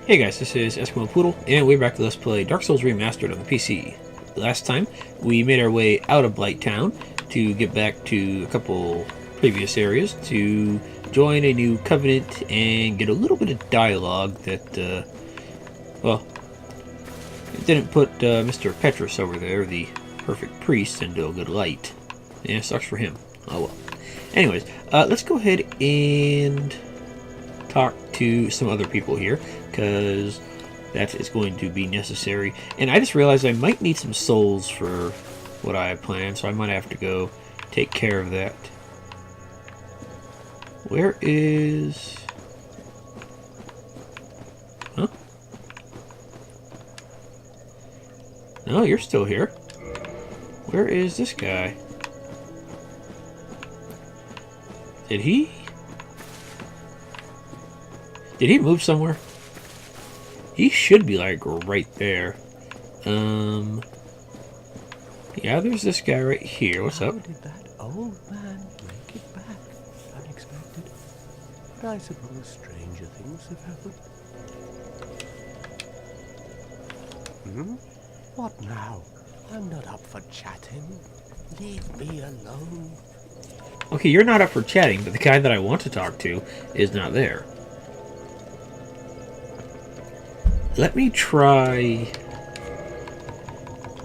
Hey guys, this is Eskimo Poodle, and we're back to Let's Play Dark Souls Remastered on the PC. Last time, we made our way out of Blight Town to get back to a couple previous areas to join a new covenant and get a little bit of dialogue that, well, it didn't put Mr. Petrus over there, the perfect priest, into a good light. Yeah, sucks for him. Oh well. Anyways, let's go ahead and talk to some other people here, because that is going to be necessary. And I just realized I might need some souls for what I have planned, so I might have to go take care of that. Where is... Huh? No, you're still here. Where is this guy? Did he move somewhere? He should be like right there. Yeah, there's this guy right here. What's up? How did that old man make it back? Unexpected. But I suppose stranger things have happened. What now? I'm not up for chatting. Leave me alone. Okay, you're not up for chatting, but the guy that I want to talk to is not there. Let me try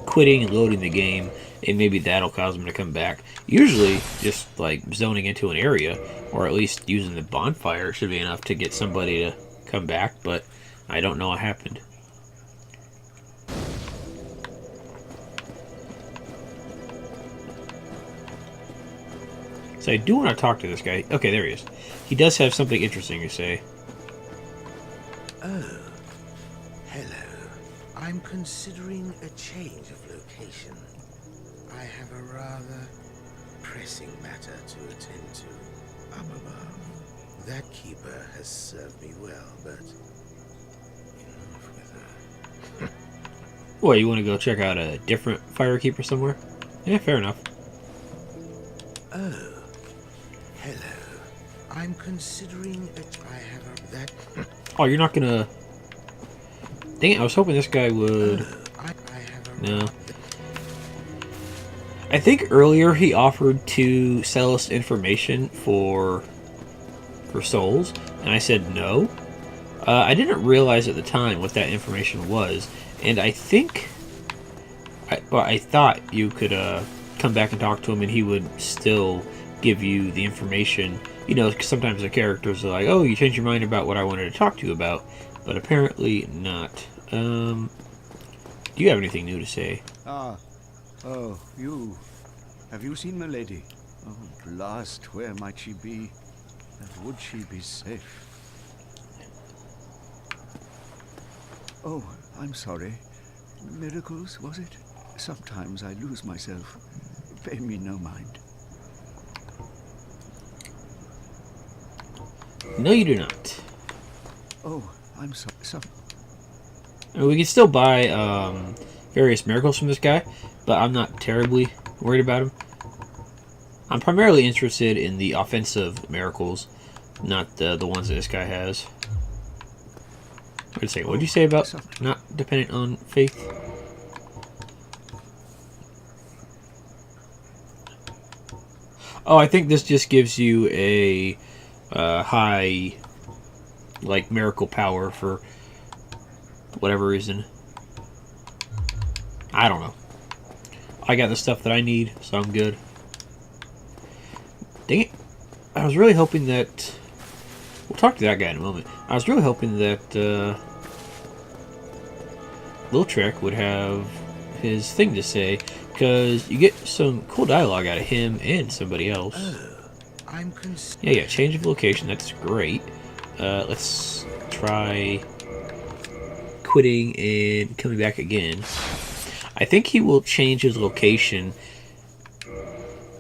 quitting and loading the game, and maybe that'll cause him to come back. Usually, just like zoning into an area, or at least using the bonfire, should be enough to get somebody to come back, but I don't know what happened. So I do want to talk to this guy. Okay, there he is. He does have something interesting to say. Oh, hello. I'm considering a change of location. I have a rather pressing matter to attend to up above. That keeper has served me well, but enough with her. What, you want to go check out a different firekeeper somewhere? Yeah, fair enough. Oh, hello. I'm considering I have a that. Oh, you're not gonna... Dang it, I was hoping this guy would... I have a No. I think earlier he offered to sell us information for souls, and I said no. I didn't realize at the time what that information was, and I think... I thought you could come back and talk to him and he would still give you the information. You know, 'cause sometimes the characters are like, oh, you changed your mind about what I wanted to talk to you about, but apparently not. Do you have anything new to say? Ah, oh, you. Have you seen Milady? Oh, at last, where might she be? And would she be safe? Oh, I'm sorry. Miracles, was it? Sometimes I lose myself. Pay me no mind. No, you do not. Oh, I'm sorry. I mean, we can still buy various miracles from this guy, but I'm not terribly worried about him. I'm primarily interested in the offensive miracles, not the ones that this guy has. Wait a second, what did you say about not dependent on faith? Oh, I think this just gives you a high, like, miracle power for whatever reason. I don't know. I got the stuff that I need, so I'm good. Dang it. I was really hoping that... We'll talk to that guy in a moment. I was really hoping that Liltrek would have his thing to say, because you get some cool dialogue out of him and somebody else. Yeah, change of location, that's great. Let's try quitting and coming back again. I think he will change his location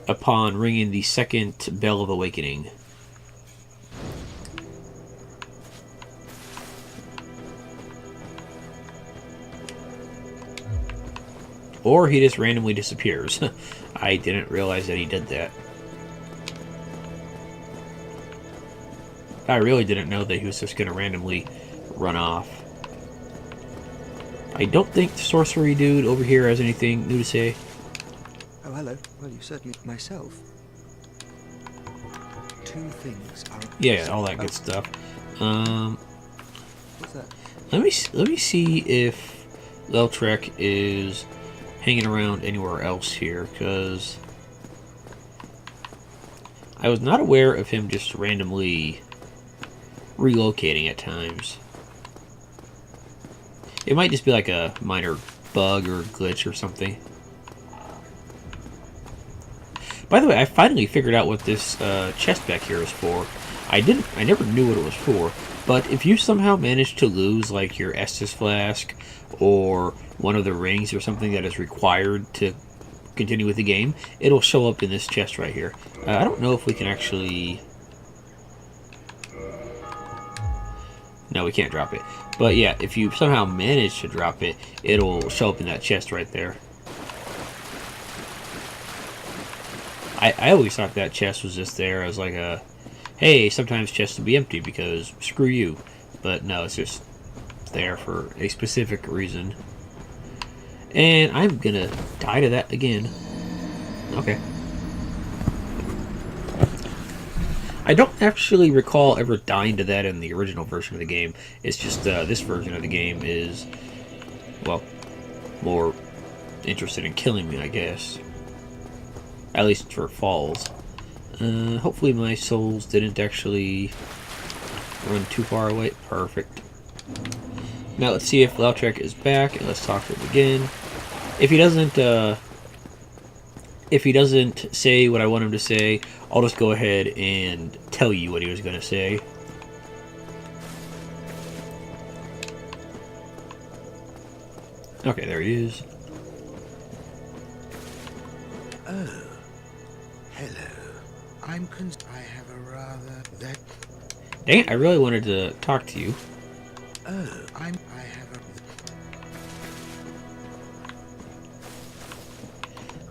upon ringing the second bell of awakening. Or he just randomly disappears. I didn't realize that he did that. I really didn't know that he was just going to randomly run off. I don't think the sorcery dude over here has anything new to say. Oh, hello. Well, you certainly myself. Two things are. Yeah, all that good stuff. What's that? Let me see if Lautrec is hanging around anywhere else here, because I was not aware of him just randomly relocating at times. It might just be like a minor bug or glitch or something. By the way, I finally figured out what this chest back here is for. I never knew what it was for, but if you somehow manage to lose like your Estus flask or one of the rings or something that is required to continue with the game, it'll show up in this chest right here. I don't know if we can actually... No, we can't drop it. But yeah, if you somehow manage to drop it, it'll show up in that chest right there. I always thought that chest was just there as like a, hey, sometimes chests will be empty because screw you. But no, it's just there for a specific reason. And I'm gonna die to that again. Okay. I don't actually recall ever dying to that in the original version of the game. It's just this version of the game is, well, more interested in killing me, I guess. At least for falls. Hopefully my souls didn't actually run too far away. Perfect. Now let's see if Lautrec is back, and let's talk to him again. If he doesn't say what I want him to say, I'll just go ahead and tell you what he was going to say. Okay, there he is. Oh, hello. I have a rather that. Dang it, I really wanted to talk to you. Oh, I have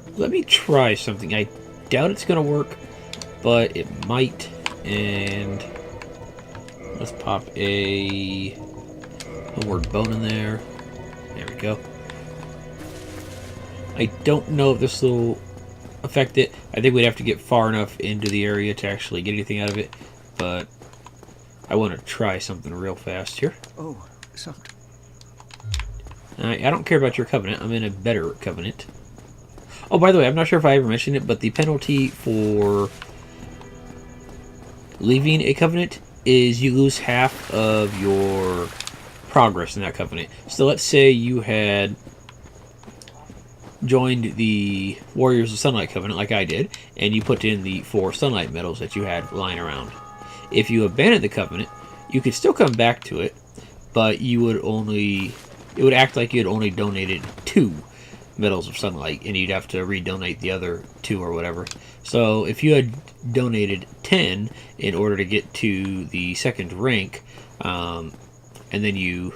a. Let me try something. I doubt it's going to work, but it might. And let's pop a homeward bone in there. There we go. I don't know if this will affect it. I think we'd have to get far enough into the area to actually get anything out of it, but I want to try something real fast here. Oh, something. I don't care about your covenant. I'm in a better covenant. Oh, by the way, I'm not sure if I ever mentioned it, but the penalty for leaving a covenant is you lose half of your progress in that covenant. So let's say you had joined the Warriors of Sunlight Covenant like I did, and you put in the 4 Sunlight medals that you had lying around. If you abandoned the covenant, you could still come back to it, but you would only... it would act like you had only donated 2 medals of sunlight, and you'd have to redonate the other 2 or whatever. So if you had donated 10 in order to get to the 2nd rank, and then you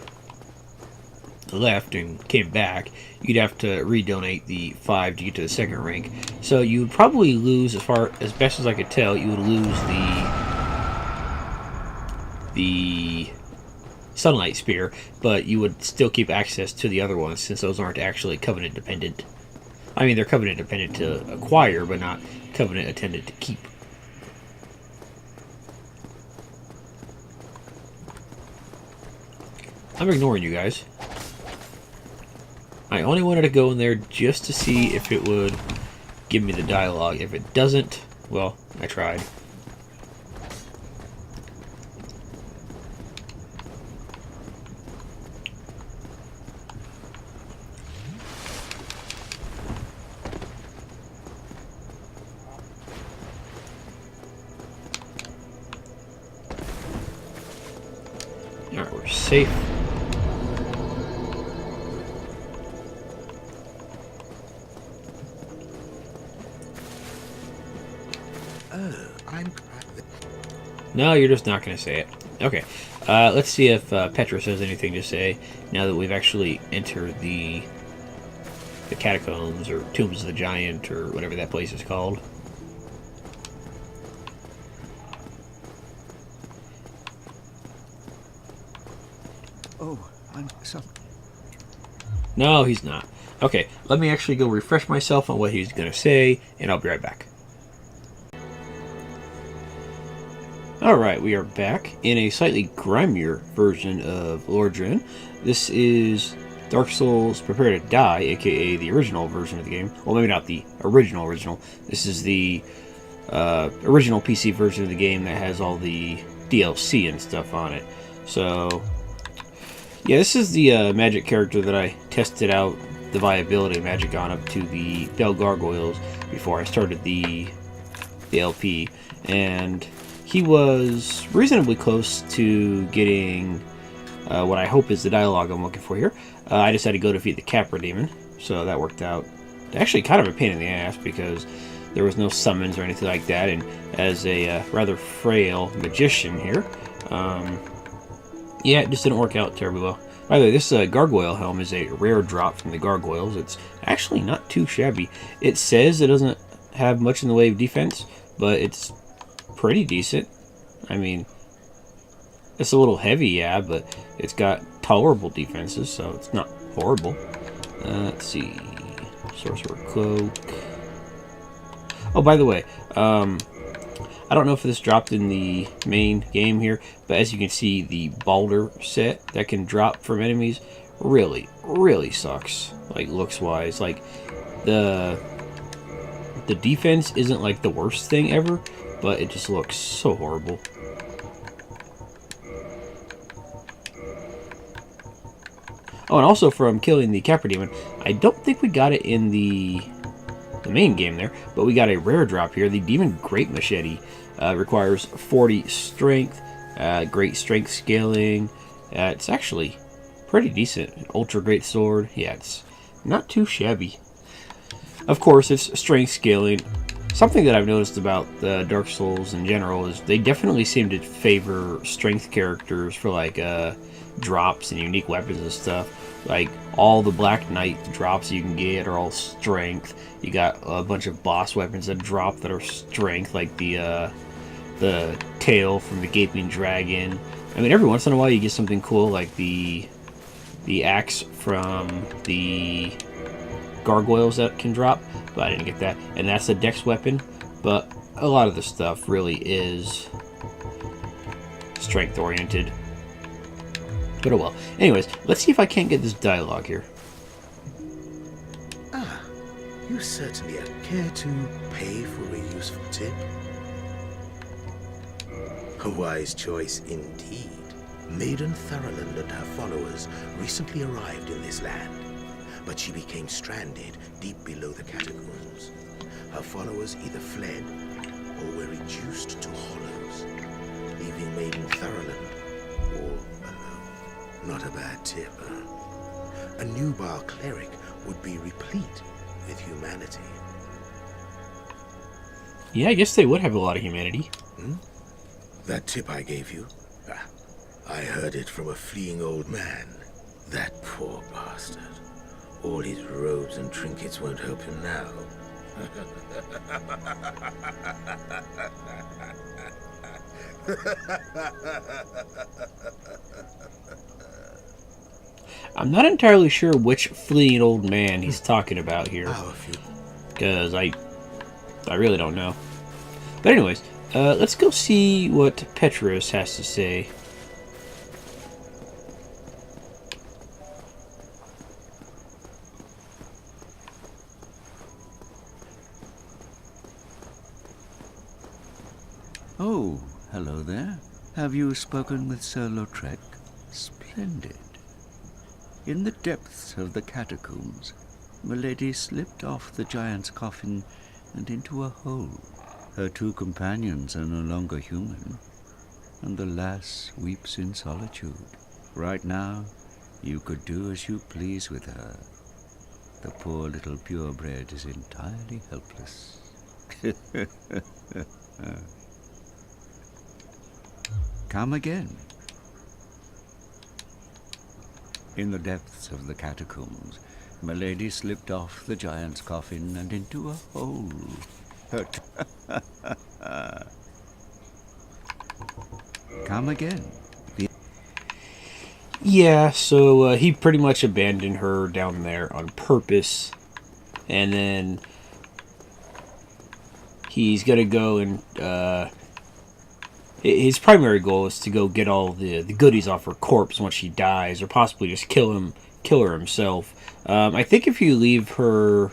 left and came back, you'd have to redonate the 5 to get to the 2nd rank. So you would probably lose, as best as I could tell, you would lose the Sunlight Spear, but you would still keep access to the other ones since those aren't actually covenant dependent. I mean, they're covenant dependent to acquire, but not covenant intended to keep. I'm ignoring you guys. I only wanted to go in there just to see if it would give me the dialogue. If it doesn't, well, I tried. Alright, we're safe. No, you're just not going to say it. Okay, let's see if Petrus has anything to say now that we've actually entered the catacombs or tombs of the giant or whatever that place is called. Oh, I'm some. No, he's not. Okay, let me actually go refresh myself on what he's going to say, and I'll be right back. Alright, we are back in a slightly grimier version of Lordran. This is Dark Souls Prepare to Die, aka the original version of the game. Well, maybe not the original. This is the original PC version of the game that has all the DLC and stuff on it. So, yeah, this is the magic character that I tested out the viability of magic on up to the Bell Gargoyles before I started the LP, and he was reasonably close to getting what I hope is the dialogue I'm looking for here. I just had to go defeat the Capra Demon, so that worked out. Actually, kind of a pain in the ass because there was no summons or anything like that, and as a rather frail magician here, yeah, it just didn't work out terribly well. By the way, this gargoyle helm is a rare drop from the gargoyles. It's actually not too shabby. It says it doesn't have much in the way of defense, but it's pretty decent. I mean, it's a little heavy, yeah, but it's got tolerable defenses, so it's not horrible. Let's see. Sorcerer Cloak. Oh, by the way, I don't know if this dropped in the main game here, but as you can see, the Balder set that can drop from enemies really sucks. Like, looks-wise. Like, the defense isn't, like, the worst thing ever, but it just looks so horrible. Oh, and also from killing the Capra Demon, I don't think we got it in the main game there, but we got a rare drop here. The Demon Great Machete requires 40 strength, great strength scaling. It's actually pretty decent. An ultra great sword. Yeah, it's not too shabby. Of course, it's strength scaling. Something that I've noticed about the Dark Souls in general is they definitely seem to favor strength characters for like drops and unique weapons and stuff. Like all the Black Knight drops you can get are all strength. You got a bunch of boss weapons that drop that are strength, like the tail from the Gaping Dragon. I mean, every once in a while you get something cool like the axe from the gargoyles that can drop, but I didn't get that. And that's a dex weapon, but a lot of the stuff really is strength oriented. But oh well. Anyways, let's see if I can't get this dialogue here. Ah, you certainly care to pay for a useful tip. A wise choice indeed. Maiden Thurland and her followers recently arrived in this land, but she became stranded deep below the catacombs. Her followers either fled or were reduced to hollows, leaving Maiden Thurland all alone. Not a bad tip, huh? A Nubar cleric would be replete with humanity. Yeah, I guess they would have a lot of humanity. That tip I gave you? Ah, I heard it from a fleeing old man. That poor bastard. All his robes and trinkets won't help him now. I'm not entirely sure which fleeing old man he's talking about here, because I really don't know. But anyways, let's go see what Petrus has to say. Oh, hello there. Have you spoken with Sir Lautrec? Splendid. In the depths of the catacombs, Milady slipped off the giant's coffin and into a hole. Her two companions are no longer human, and the lass weeps in solitude. Right now, you could do as you please with her. The poor little purebred is entirely helpless. Come again. In the depths of the catacombs, Milady slipped off the giant's coffin and into a hole. Come again. Yeah, so he pretty much abandoned her down there on purpose. And then he's going to go and... his primary goal is to go get all the goodies off her corpse once she dies, or possibly just kill her himself. I think if you leave her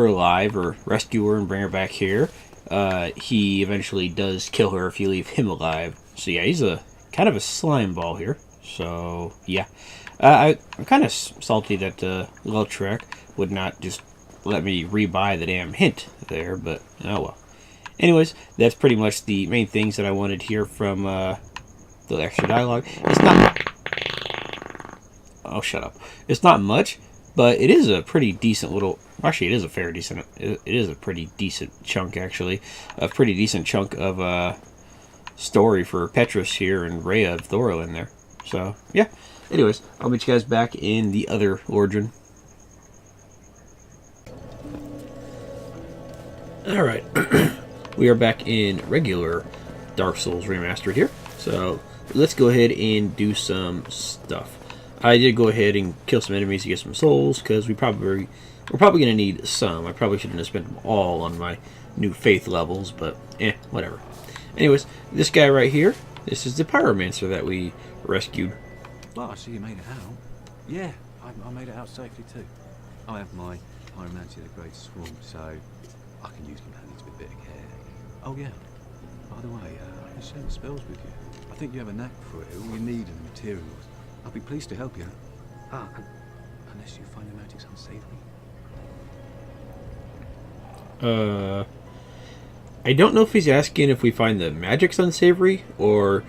alive or rescue her and bring her back here, he eventually does kill her if you leave him alive. So yeah, he's a kind of a slime ball here. So yeah, I'm kind of salty that Lautrec would not just let me rebuy the damn hint there, but oh well. Anyways, that's pretty much the main things that I wanted to hear from the extra dialogue. It's not... Oh, shut up. It's not much, but it is a pretty decent little... Actually, it is a fair decent... It is a pretty decent chunk, actually. A pretty decent chunk of story for Petrus here and Rhea of Thoril in there. So, yeah. Anyways, I'll meet you guys back in the other Ordrin. Alright. We are back in regular Dark Souls Remastered here. So, let's go ahead and do some stuff. I did go ahead and kill some enemies to get some souls, because we're probably going to need some. I probably shouldn't have spent them all on my new faith levels, but whatever. Anyways, this guy right here, this is the Pyromancer that we rescued. Well, I see you made it out. Yeah, I made it out safely too. I have my Pyromancy the Great Swamp, so I can use companions with a bit of care. Oh yeah, by the way, I can share the spells with you. I think you have a knack for it. All you need are the materials. I'll be pleased to help you. Unless you find the magic's unsavory. I don't know if he's asking if we find the magic's unsavory, or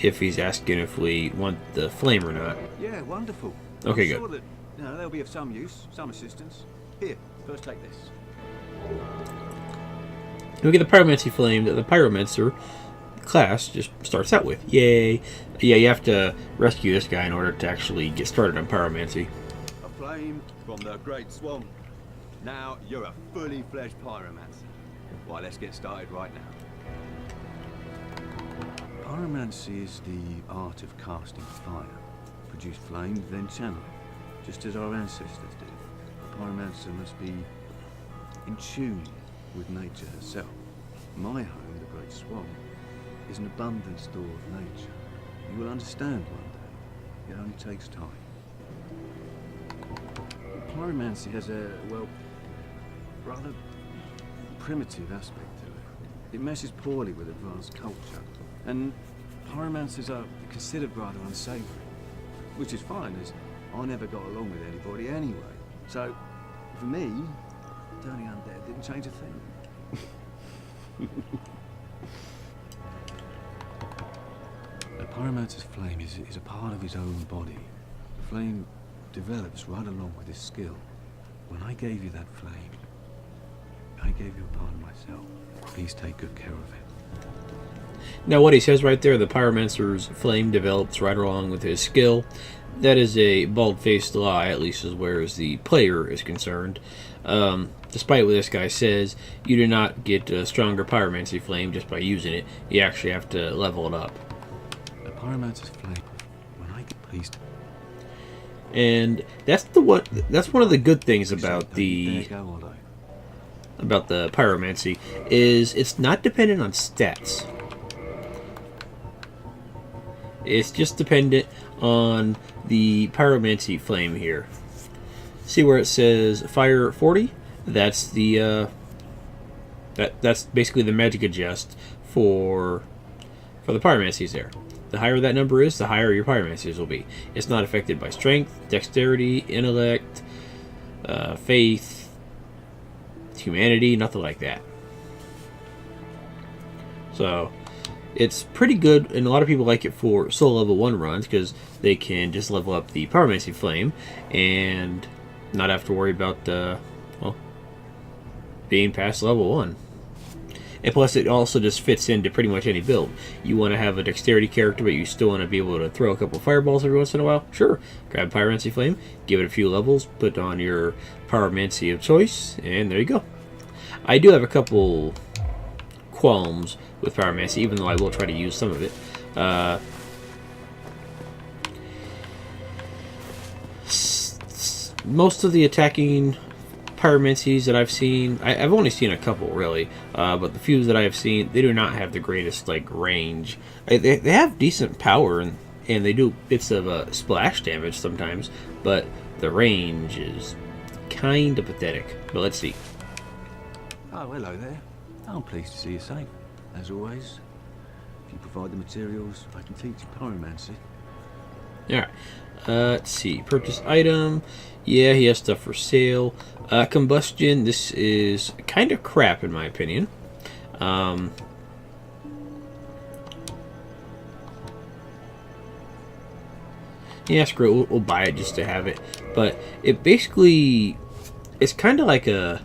if he's asking if we want the flame or not. Yeah, wonderful. Okay, I'm good. sure that, they'll be of some use, some assistance. Here, first take this. We get the Pyromancy flame that the Pyromancer class just starts out with. Yay! Yeah, you have to rescue this guy in order to actually get started on Pyromancy. A flame from the Great Swamp. Now you're a fully fledged pyromancer. Why, let's get started right now. Pyromancy is the art of casting fire. Produce flames, then channel it, just as our ancestors did. A pyromancer must be in tune with nature herself. My home, the Great Swamp, is an abundant store of nature. You will understand one day. It only takes time. Pyromancy has a, well, rather primitive aspect to it. It meshes poorly with advanced culture. And pyromancers are considered rather unsavory. Which is fine, as I never got along with anybody anyway. So, for me, turning undead didn't change a thing. A pyromancer's flame is a part of his own body. The flame develops right along with his skill. When I gave you that flame, I gave you a part of myself. Please take good care of it. Now what he says right there, the Pyromancer's flame develops right along with his skill, that is a bald-faced lie, at least as where as the player is concerned. Despite what this guy says, you do not get a stronger Pyromancy flame just by using it. You actually have to level it up. A pyromancer's flame, when I get pleased. And that's one of the good things about the pyromancy, is it's not dependent on stats. It's just dependent on the pyromancy flame here. See where it says fire 40? That's the that's basically the magic adjust for the pyromancies there. The higher that number is, the higher your pyromancies will be. It's not affected by strength, dexterity, intellect, faith, humanity, nothing like that. So it's pretty good, and a lot of people like it for soul level 1 runs because they can just level up the pyromancy flame and not have to worry about being past level 1. And plus it also just fits into pretty much any build. You want to have a dexterity character, but you still want to be able to throw a couple fireballs every once in a while? Sure. Grab Pyromancy Flame, give it a few levels, put on your Pyromancy of choice, and there you go. I do have a couple qualms with Pyromancy, even though I will try to use some of it. most of the attacking pyromancies that I've seen, I've only seen a couple really, but the few that I have seen, they do not have the greatest like range. They have decent power and they do bits of splash damage sometimes, but the range is kind of pathetic. But let's see. Oh, hello there. I'm pleased to see you safe, as always. If you provide the materials, I can teach you pyromancy. Alright, let's see. Purchase item. Yeah, he has stuff for sale. Combustion. This is kind of crap in my opinion. Yeah, screw it. We'll buy it just to have it. But it basically... It's kind of like a...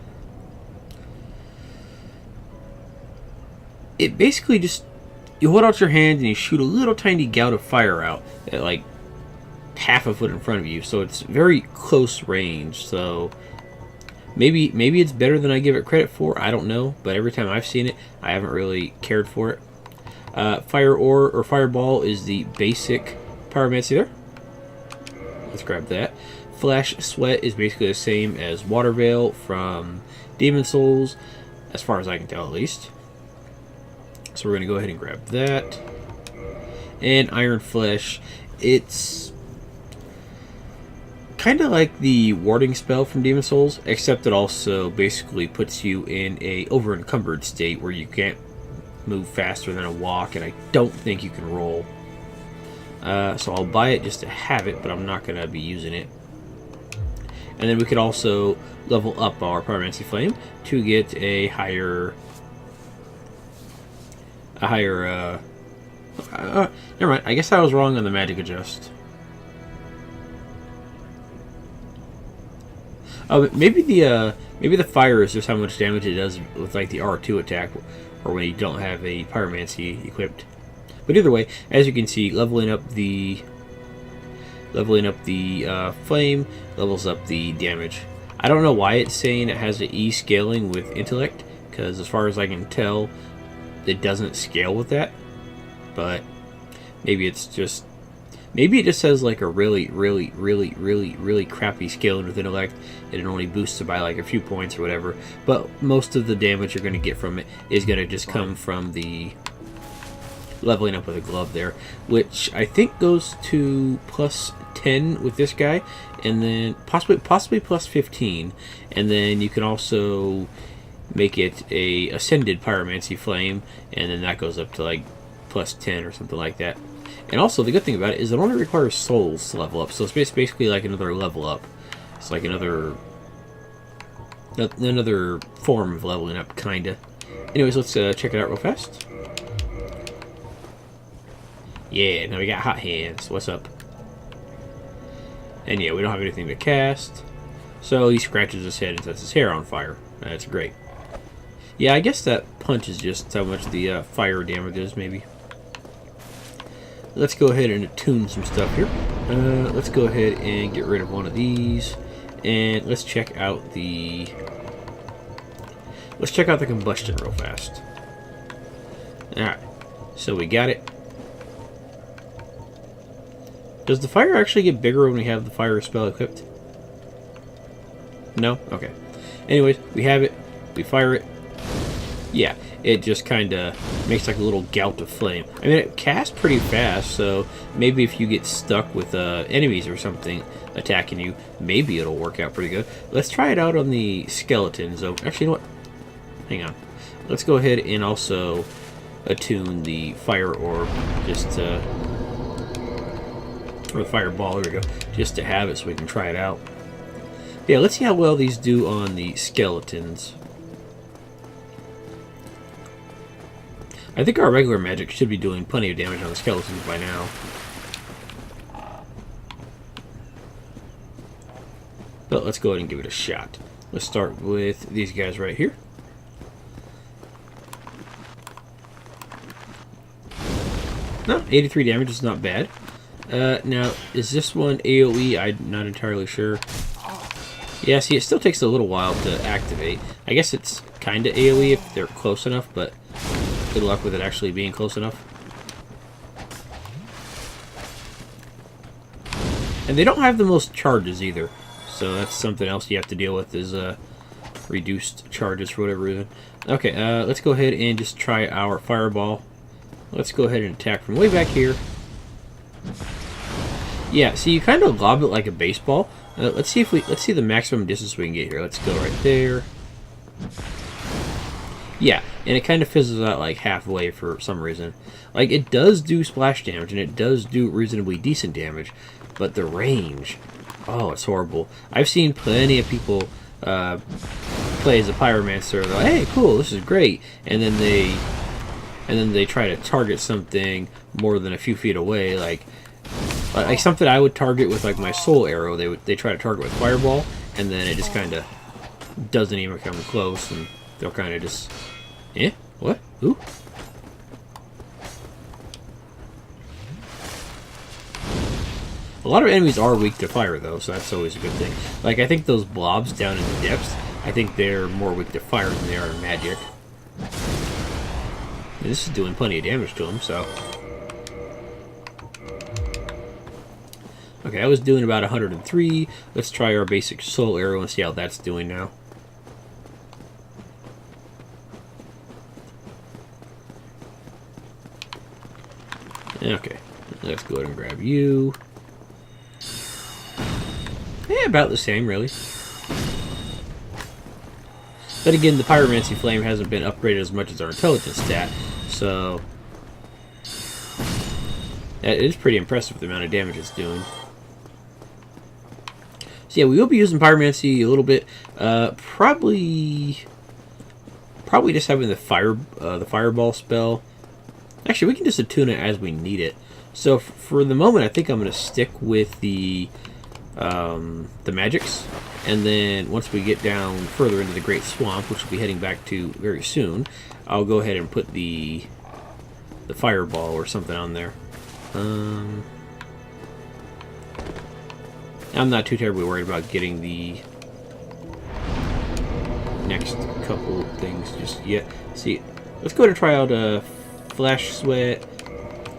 It basically just... You hold out your hand and you shoot a little tiny gout of fire out at like half a foot in front of you. So it's very close range. So maybe it's better than I give it credit for. I don't know. But every time I've seen it, I haven't really cared for it. Fire ore or fireball is the basic pyromancy there. Let's grab that. Flash sweat is basically the same as water veil from Demon Souls, as far as I can tell at least. So we're going to go ahead and grab that. And Iron Flesh, it's kind of like the warding spell from Demon Souls, except it also basically puts you in a over-encumbered state where you can't move faster than a walk, and I don't think you can roll. So I'll buy it just to have it, but I'm not going to be using it. And then we could also level up our Pyromancy Flame to get a higher... never mind. I guess I was wrong on the magic adjust. Oh, maybe the fire is just how much damage it does with like the R2 attack, or when you don't have a pyromancy equipped. But either way, as you can see, leveling up the flame levels up the damage. I don't know why it's saying it has an E scaling with intellect, because as far as I can tell, it doesn't scale with that. But maybe it just has like a really crappy scaling with intellect, and it only boosts it by like a few points or whatever. But most of the damage you're going to get from it is going to just come from the leveling up with a glove there, which I think goes to plus 10 with this guy, and then possibly plus 15, and then you can also make it a ascended pyromancy flame, and then that goes up to like plus 10 or something like that. And also the good thing about it is it only requires souls to level up, so it's basically like another level up. It's like another form of leveling up, kinda. Anyways, let's check it out real fast. Yeah, now we got hot hands. What's up? And yeah, we don't have anything to cast, so he scratches his head and sets his hair on fire. That's great. Yeah, I guess that punch is just how much the fire damage is, maybe. Let's go ahead and attune some stuff here. Let's go ahead and get rid of one of these, and let's check out the combustion real fast. All right, so we got it. Does the fire actually get bigger when we have the fire spell equipped? No? Okay. Anyways, we have it. We fire it. Yeah, it just kind of makes like a little gout of flame. I mean, it casts pretty fast, so maybe if you get stuck with enemies or something attacking you, maybe it'll work out pretty good. Let's try it out on the skeletons, though. Actually, you know what? Hang on. Let's go ahead and also attune the fire orb, just to... or the fireball, there we go, just to have it so we can try it out. Yeah, let's see how well these do on the skeletons. I think our regular magic should be doing plenty of damage on the skeletons by now. But let's go ahead and give it a shot. Let's start with these guys right here. No, 83 damage is not bad. Now, is this one AoE? I'm not entirely sure. Yeah, see, it still takes a little while to activate. I guess it's kind of AoE if they're close enough, but good luck with it actually being close enough. And they don't have the most charges either, So that's something else you have to deal with, is reduced charges for whatever reason. Okay, let's go ahead and just try our fireball. Let's go ahead and attack from way back here. Yeah, so you kind of lob it like a baseball. Let's see the maximum distance we can get here. Let's go right there. Yeah, and it kind of fizzles out like halfway for some reason. Like, it does do splash damage, and it does do reasonably decent damage, but the range, oh, it's horrible. I've seen plenty of people play as a pyromancer. They're like, hey, cool, this is great, and then they try to target something more than a few feet away, like something I would target with like my soul arrow. They try to target with fireball, and then it just kind of doesn't even come close, and they'll kind of just, eh, what? Ooh. A lot of enemies are weak to fire, though, so that's always a good thing. Like, I think those blobs down in the depths, I think they're more weak to fire than they are to magic. And this is doing plenty of damage to them, so. Okay, I was doing about 103. Let's try our basic soul arrow and see how that's doing now. Okay, let's go ahead and grab you. Yeah, about the same, really. But again, the Pyromancy Flame hasn't been upgraded as much as our Intelligence stat, so it is pretty impressive the amount of damage it's doing. So yeah, we will be using Pyromancy a little bit. Probably just having the Fireball spell. Actually, we can just attune it as we need it. So for the moment, I think I'm going to stick with the magics, and then once we get down further into the Great Swamp, which we'll be heading back to very soon, I'll go ahead and put the fireball or something on there. I'm not too terribly worried about getting the next couple things just yet. See, let's go ahead and try out Flash Sweat,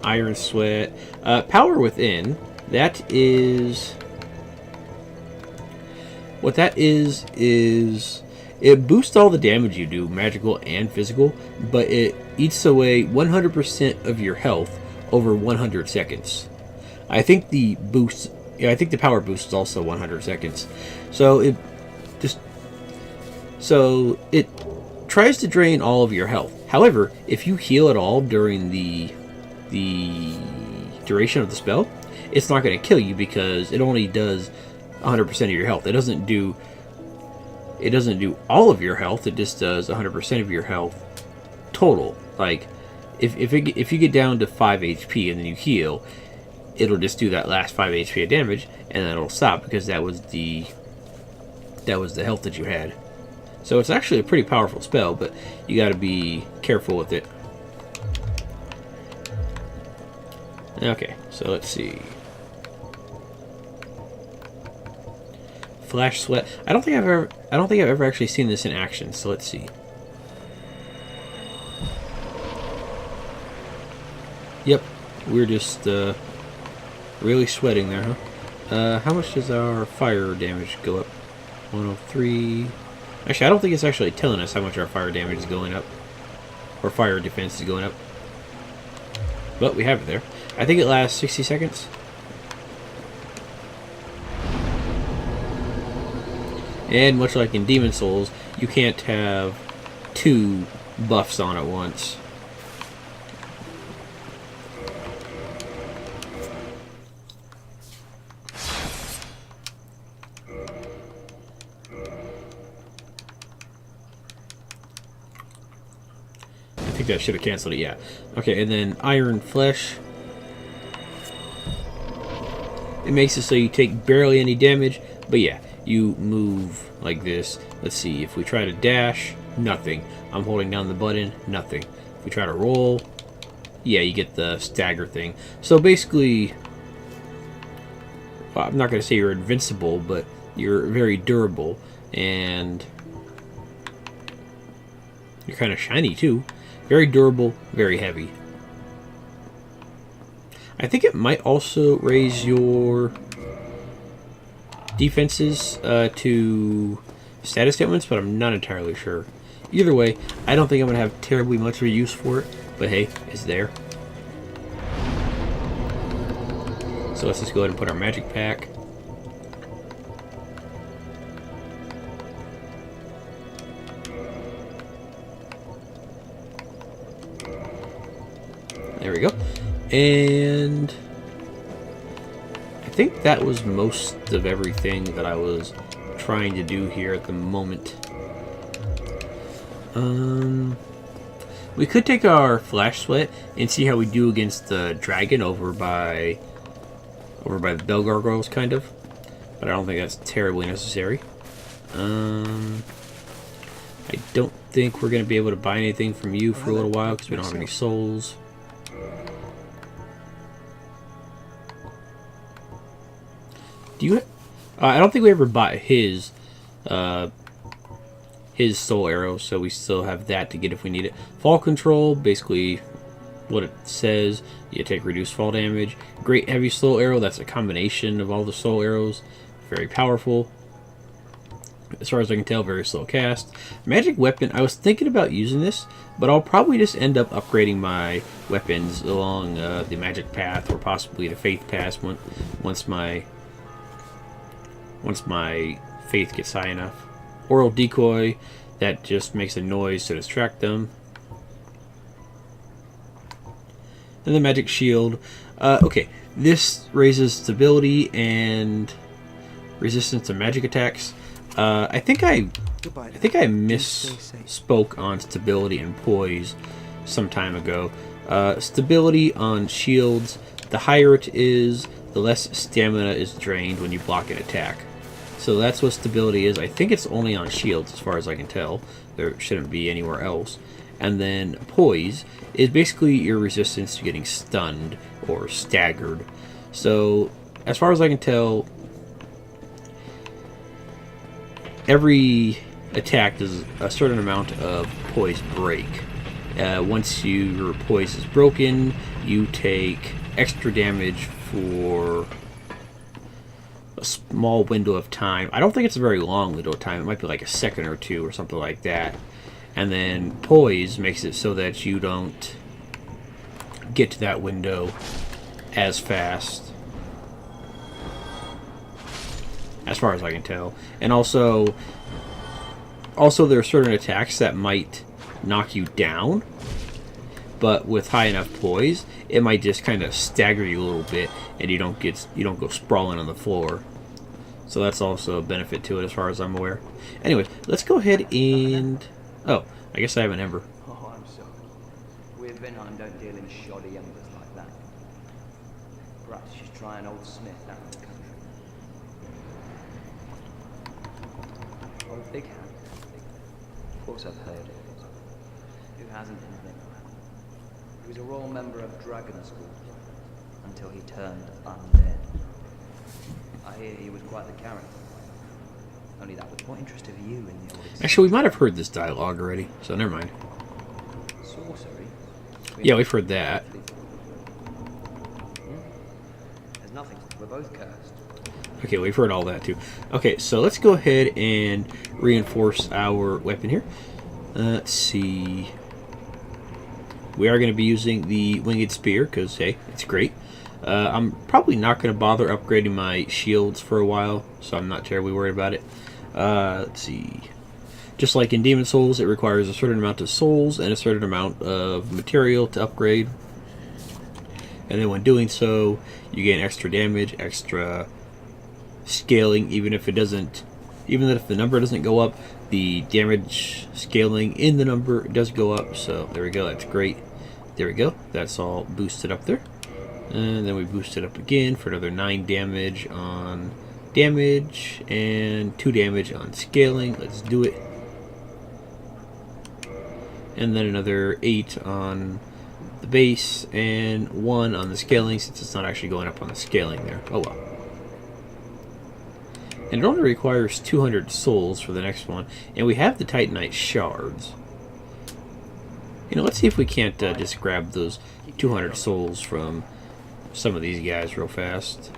Iron Sweat, Power Within. That is... What that is it boosts all the damage you do, magical and physical, but it eats away 100% of your health over 100 seconds. I think the power boost is also 100 seconds. So it tries to drain all of your health. However, if you heal at all during the duration of the spell, it's not going to kill you because it only does 100% of your health. It doesn't do all of your health. It just does 100% of your health total. Like if you get down to 5 HP and then you heal, it'll just do that last 5 HP of damage, and then it'll stop because that was the health that you had. So it's actually a pretty powerful spell, but you got to be careful with it. Okay, so let's see. Flash Sweat. I don't think I've ever actually seen this in action. So let's see. Yep, we're just really sweating there, huh? How much does our fire damage go up? 103. Actually, I don't think it's actually telling us how much our fire damage is going up, or fire defense is going up. But we have it there. I think it lasts 60 seconds. And much like in Demon Souls, you can't have 2 buffs on at once. I think that should have canceled it, yeah. Okay, and then Iron Flesh. It makes it so you take barely any damage, but yeah. You move like this. Let's see, if we try to dash, nothing. I'm holding down the button, nothing. If we try to roll, yeah, you get the stagger thing. So basically, well, I'm not going to say you're invincible, but you're very durable, and you're kind of shiny too. Very durable, very heavy. I think it might also raise your defenses to status ailments, but I'm not entirely sure. Either way, I don't think I'm going to have terribly much of a use for it, but hey, it's there. So let's just go ahead and put our magic pack. There we go. And I think that was most of everything that I was trying to do here at the moment. We could take our flash sweat and see how we do against the dragon over by the bell gargoyles, kind of. But I don't think that's terribly necessary. I don't think we're going to be able to buy anything from you for a little while because we don't have any souls. Do you? I don't think we ever bought his soul arrow, so we still have that to get if we need it. Fall control, basically what it says. You take reduced fall damage. Great heavy soul arrow. That's a combination of all the soul arrows. Very powerful. As far as I can tell, very slow cast. Magic weapon. I was thinking about using this, but I'll probably just end up upgrading my weapons along the magic path or possibly the faith path once my faith gets high enough. Oral decoy, that just makes a noise to distract them. And the magic shield. Okay, this raises stability and resistance to magic attacks. I think I misspoke on stability and poise some time ago. Stability on shields, the higher it is, the less stamina is drained when you block an attack. So that's what stability is. I think it's only on shields as far as I can tell. There shouldn't be anywhere else. And then poise is basically your resistance to getting stunned or staggered. So as far as I can tell, every attack does a certain amount of poise break. Once your poise is broken, you take extra damage for a small window of time. I don't think it's a very long window of time. It might be like a second or two or something like that. And then poise makes it so that you don't get to that window as fast, as far as I can tell. And also there are certain attacks that might knock you down, but with high enough poise, it might just kind of stagger you a little bit, and you don't go sprawling on the floor. So that's also a benefit to it, as far as I'm aware. Anyways, let's go ahead and oh, I guess I have an ember. Oh, I'm sorry. We at Vinheim don't deal in shoddy embers like that. Perhaps you should try an old smith out in the country. Or a big hand. Of course I've heard it. Who hasn't in Vinheim? He was a royal member of Dragon School until he turned undead. I hear he was quite the character. Only that was what interested you in the old. Actually, we might have heard this dialogue already, so never mind. Sorcery? Yeah, we've heard that. There's nothing. We're both cursed. Okay, we've heard all that too. Okay, so let's go ahead and reinforce our weapon here. Let's see. We are going to be using the winged spear because, hey, it's great. I'm probably not going to bother upgrading my shields for a while, so I'm not terribly worried about it. Let's see. Just like in Demon Souls, it requires a certain amount of souls and a certain amount of material to upgrade. And then when doing so, you gain extra damage, extra scaling, even if the number doesn't go up, the damage scaling in the number does go up. So there we go, that's great. There we go, that's all boosted up there. And then we boost it up again for another 9 damage on damage and 2 damage on scaling. Let's do it. And then another 8 on the base and 1 on the scaling, since it's not actually going up on the scaling there. Oh well. And it only requires 200 souls for the next one. And we have the Titanite shards. You know, let's see if we can't just grab those 200 souls from some of these guys real fast.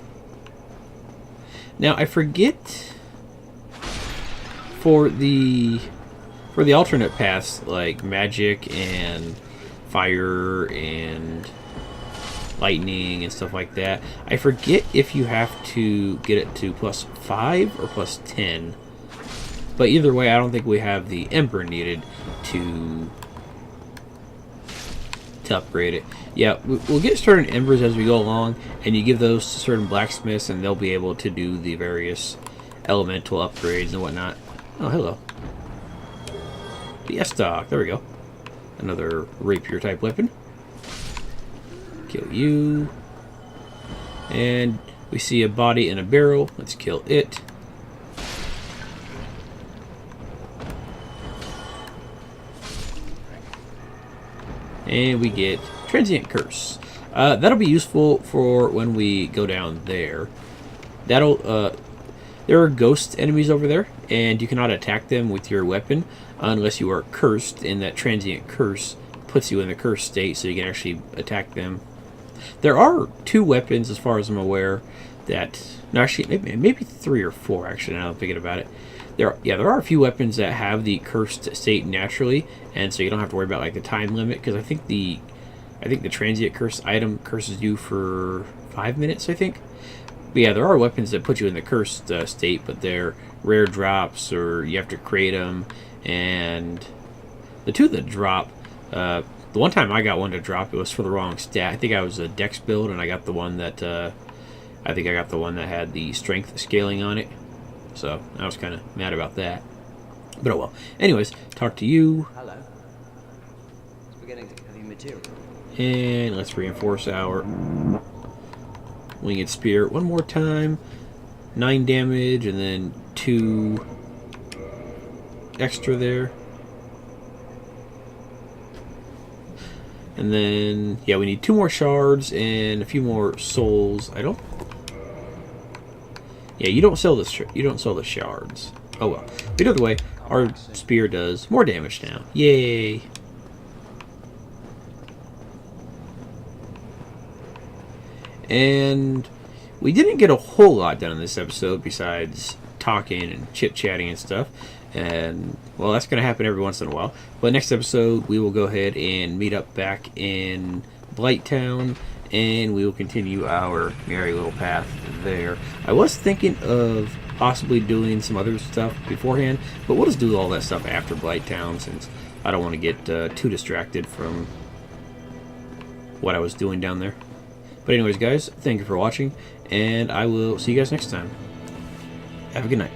Now I forget for the alternate paths like magic and fire and lightning and stuff like that. I forget if you have to get it to +5 or +10. But either way, I don't think we have the ember needed to upgrade it. Yeah, we'll get certain embers as we go along, and you give those to certain blacksmiths, and they'll be able to do the various elemental upgrades and whatnot. Oh, hello. The S-Stock. There we go. Another rapier type weapon. Kill you. And we see a body in a barrel. Let's kill it. And we get Transient Curse. That'll be useful for when we go down there. There are ghost enemies over there, and you cannot attack them with your weapon unless you are cursed, and that Transient Curse puts you in the cursed state so you can actually attack them. There are 2 weapons, as far as I'm aware, that... No, actually, maybe 3 or 4, actually, now I'm thinking about it. There are a few weapons that have the cursed state naturally, and so you don't have to worry about like the time limit, because I think the transient curse item curses you for 5 minutes, I think. But yeah, there are weapons that put you in the cursed state, but they're rare drops or you have to create them. And the 2 that drop, the one time I got one to drop, it was for the wrong stat. I think I was a dex build, and I got the one that had the strength scaling on it. So I was kind of mad about that. But oh well. Anyways, talk to you. Hello. It's beginning to heavy material. And let's reinforce our Winged Spear one more time. 9 damage and then 2 extra there. And then, yeah, we need 2 more shards and a few more souls. Yeah, you don't sell this. You don't sell the shards. Oh well. But either way, our spear does more damage now. Yay! And we didn't get a whole lot done in this episode besides talking and chit-chatting and stuff. And, well, that's going to happen every once in a while. But next episode, we will go ahead and meet up back in Blighttown, and we will continue our merry little path there. I was thinking of possibly doing some other stuff beforehand, but we'll just do all that stuff after Blighttown, since I don't want to get too distracted from what I was doing down there. But anyways, guys, thank you for watching, and I will see you guys next time. Have a good night.